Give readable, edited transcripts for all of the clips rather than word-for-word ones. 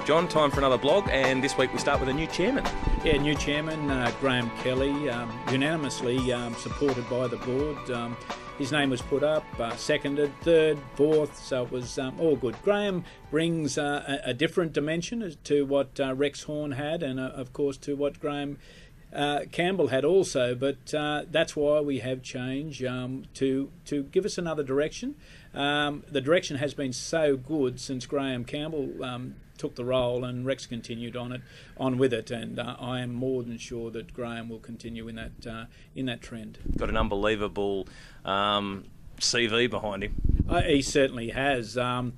John, time for another blog, and this week we start with a new chairman. Yeah, new chairman, Graham Kelly, unanimously supported by the board. His name was put up, seconded, third, fourth, so it was all good. Graham brings a different dimension to what Rex Horn had, and of course to what Graham Campbell had also, but that's why we have change to give us another direction. The direction has been so good since Graham Campbell took the role, and Rex continued on with it, and I am more than sure that Graham will continue in that trend. Got an unbelievable CV behind him. He certainly has. I'm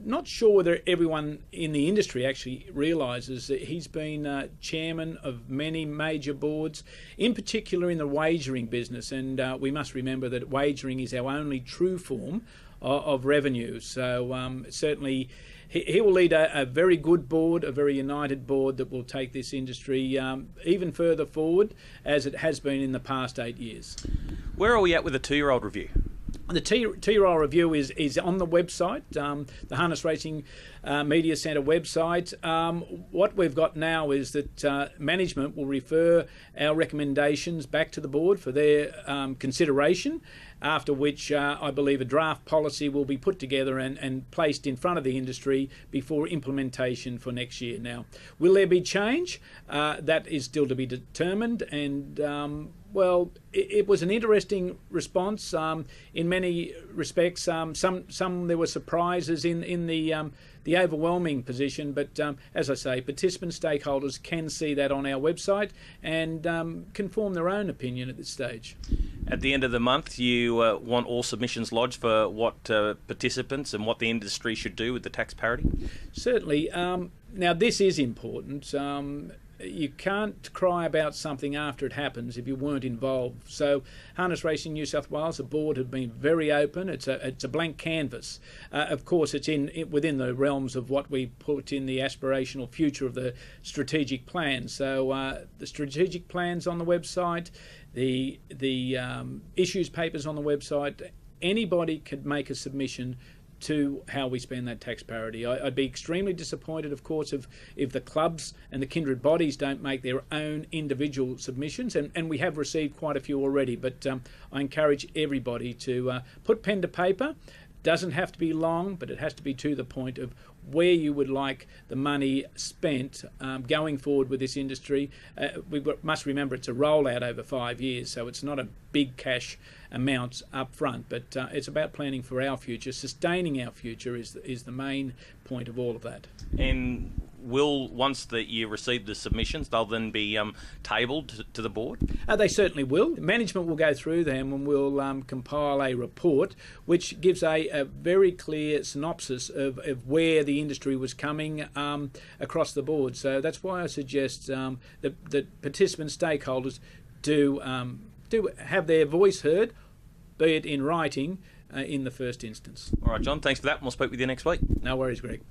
not sure whether everyone in the industry actually realises that he's been chairman of many major boards, in particular in the wagering business, and we must remember that wagering is our only true form of revenue. So certainly he will lead a very good board, a very united board that will take this industry even further forward as it has been in the past 8 years. Where are we at with the 2-year-old review? The T-Roll review is on the website, the Harness Racing Media Centre website. What we've got now is that management will refer our recommendations back to the board for their consideration, after which I believe a draft policy will be put together and placed in front of the industry before implementation for next year. Now, will there be change? That is still to be determined, and well, it was an interesting response in many respects. Some there were surprises in the overwhelming position, but as I say, participant stakeholders can see that on our website and can form their own opinion at this stage. At the end of the month, you want all submissions lodged for what participants and what the industry should do with the tax parity? Certainly. Now, this is important. You can't cry about something after it happens if you weren't involved. So Harness Racing New South Wales, the board have been very open. It's a blank canvas. Of course, it's within the realms of what we put in the aspirational future of the strategic plan. So the strategic plan's on the website, the issues papers on the website. Anybody could make a submission to how we spend that tax parity. I'd be extremely disappointed, of course, if the clubs and the kindred bodies don't make their own individual submissions, and we have received quite a few already, but I encourage everybody to put pen to paper. Doesn't have to be long, but it has to be to the point of where you would like the money spent going forward with this industry. We must remember it's a rollout over 5 years, so it's not a big cash amount up front, but it's about planning for our future. Sustaining our future is the main point of all of that. And once that you receive the submissions, they'll then be tabled to the board? They certainly will. Management will go through them and will compile a report which gives a very clear synopsis of where the industry was coming across the board. So that's why I suggest that participant stakeholders do have their voice heard, be it in writing in the first instance. All right, John, thanks for that, and we'll speak with you next week. No worries, Greg.